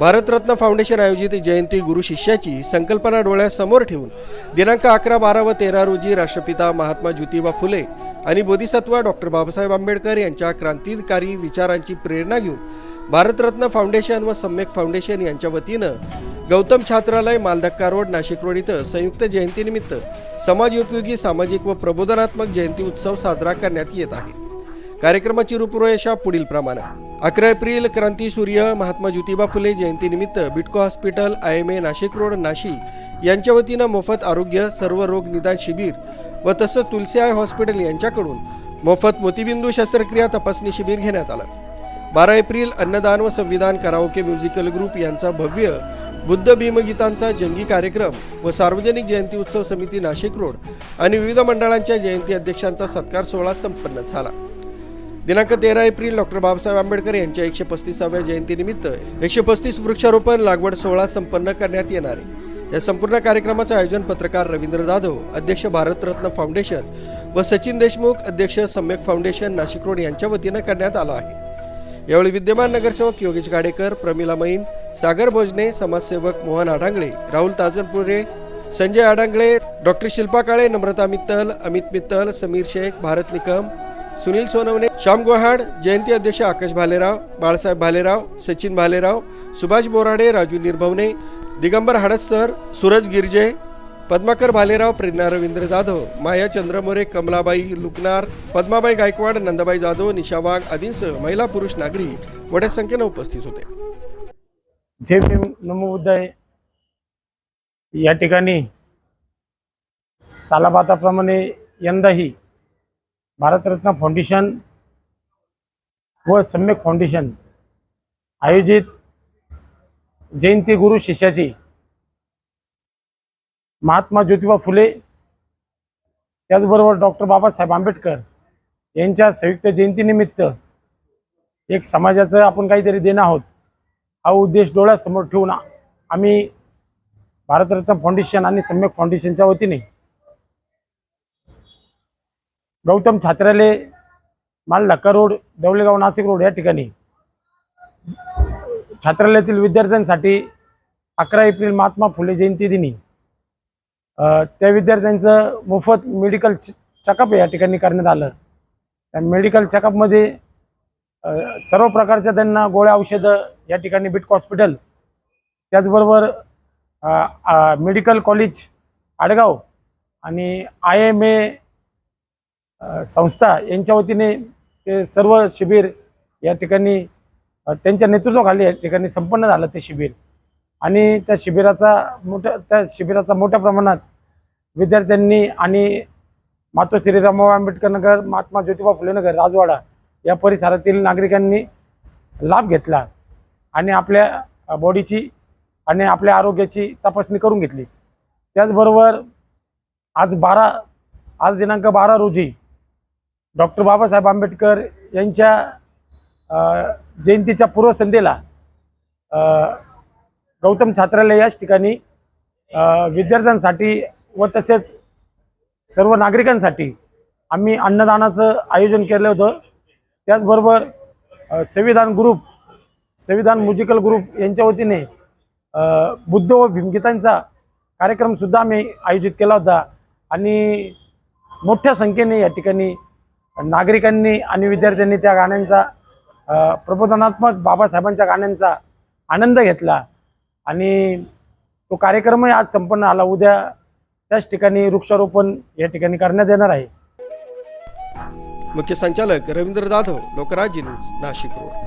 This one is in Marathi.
भारतरत्न फाउंडेशन आयोजित जयंती गुरु शिष्याची संकल्पना डोळ्यासमोर ठेवून दिनांक 11, 12 व 13 रोजी राष्ट्रपिता महात्मा ज्योतिबा फुले आणि बोधिसत्व डॉक्टर बाबासाहेब आंबेडकर यांच्या क्रांतिकारी विचारांची प्रेरणा घेऊन भारतरत्न फाउंडेशन व सम्यक फाउंडेशन यांच्या वतीनं गौतम छात्रालय, मालधक्का रोड, नाशिक रोड इथं संयुक्त जयंतीनिमित्त समाजोपयोगी, सामाजिक व प्रबोधनात्मक जयंती उत्सव साजरा करण्यात येत आहे। कार्यक्रमाची रूपरेषा पुढील प्रमाणे 11 एप्रिल क्रांतीसूर्य महात्मा ज्योतिबा फुले जयंतीनिमित्त Bytco hospital, IMA Nashik road, Nashik यांच्या वतीनं मोफत आरोग्य सर्व रोग निदान शिबिर व तसंच तुलसी आय हॉस्पिटल यांच्याकडून मोफत मोतीबिंदू शस्त्रक्रिया तपासणी शिबिर घेण्यात आलं। 12 एप्रिल अन्नदान व संविधान कराओके म्युझिकल ग्रुप यांचा भव्य बुद्ध भीमगीतांचा जंगी कार्यक्रम व सार्वजनिक जयंती उत्सव समिती नाशिक रोड आणि विविध मंडळांच्या जयंती अध्यक्षांचा सत्कार सोहळा संपन्न झाला। दिनांक 13 एप्रिल डॉक्टर बाबासाहेब आंबेडकर यांच्या 135व्या जयंतीनिमित्त 135 वृक्षारोपण लागवड सोहळा संपन्न करण्यात येणार आहे। या संपूर्ण कार्यक्रमाचे आयोजन पत्रकार रवींद्र जाधव, अध्यक्ष भारतरत्न फाउंडेशन व सचिन देशमुख, अध्यक्ष सम्यक फाउंडेशन नाशिक रोड यांच्या वतीनं करण्यात आलं आहे। यावेळी विद्यमान नगरसेवक योगेश गाडेकर, प्रमिला मैन, सागर भोजने, समाजसेवक मोहन आडांगळे, राहुल ताजनपुरे, संजय आडांगळे, डॉक्टर शिल्पा काळे, नम्रता मित्तल, अमित मित्तल, समीर शेख, भारत निकम, सुनील सोनवणे, श्याम गोहाड, जयंती अध्यक्ष आकाश भालेराव, बाळासाहेब भालेराव, सचिन भालेराव, सुभाष बोराडे, राजू निर्भवने, दिगंबर हडसर, सूरज गिरजे, पद्माकर भालेराव, प्रेरणा रवींद्र जाधव, माया चंद्रमोरे, कमलाबाई लुकनार, पद्माबाई गायकवाड, नंदाबाई जाधव, निशा वाघ आदींसह महिला पुरुष नागरिक मोठ्या संख्येने उपस्थित होते। जय भीम, नमो बुद्धाय। या ठिकाणी सालाबाताप्रमाणे यंदाही भारतरत्न फाउंडेशन व सम्यक फाउंडेशन आयोजित जयंती गुरु शिष्याची महात्मा ज्योतिबा फुले त्याचबरोबर डॉक्टर बाबासाहेब आंबेडकर यांच्या संयुक्त जयंतीनिमित्त एक समाजाचं आपण काहीतरी देणं आहोत हा उद्देश डोळ्यासमोर ठेवून आम्ही भारतरत्न फाउंडेशन आणि सम्यक फाउंडेशनच्या वतीने गौतम छात्रालय, मालधक्का रोड, दौलेगाव, नाशिक रोड या ठिकाणी छात्रालयातील विद्यार्थ्यांसाठी 11 एप्रिल महात्मा फुले जयंती दिनी त्या विद्यार्थ्यांचं मोफत मेडिकल चेकअप या ठिकाणी करण्यात आलं। त्या मेडिकल चेकअपमध्ये सर्व प्रकारच्या त्यांना गोळ्या औषधं या ठिकाणी बिटको हॉस्पिटल, त्याचबरोबर मेडिकल कॉलेज आडगाव आणि IMA संस्था यांच्या वतीने ते सर्व शिबिर या ठिकाणी त्यांच्या नेतृत्वाखाली या ठिकाणी संपन्न झालं ते शिबिर। आणि त्या शिबिराचा मोठ्या प्रमाणात विद्यार्थ्यांनी आणि मातोश्री श्रीरामभाऊ आंबेडकर नगर, महात्मा ज्योतिबा फुले नगर, राजवाडा या परिसरातील नागरिकांनी लाभ घेतला आणि आपल्या बॉडीची आणि आपल्या आरोग्याची तपासणी करून घेतली। त्याचबरोबर आज दिनांक 12 रोजी डॉक्टर बाबासाहेब आंबेडकर यांच्या जयंतीच्या पूर्वसंध्येला गौतम छात्रालय याच ठिकाणी विद्यार्थ्यांसाठी व तसेच सर्व नागरिकांसाठी आम्ही अन्नदानाचं आयोजन केलं होतं। त्याचबरोबर संविधान म्युझिकल ग्रुप यांच्या वतीने बुद्ध व भीमगीतांचा कार्यक्रमसुद्धा आम्ही आयोजित केला होता आणि मोठ्या संख्येने या ठिकाणी नागरिकांनी आणि विद्यार्थ्यांनी त्या गाण्यांचा प्रबोधनात्मक बाबासाहेबांच्या गाण्यांचा आनंद घेतला आणि तो कार्यक्रमही आज संपन्न झाला। उद्या त्याच ठिकाणी वृक्षारोपण या ठिकाणी करण्यात येणार आहे। मुख्य संचालक रवींद्र जाधव, लोकराज्य न्यूज, नाशिक रोड।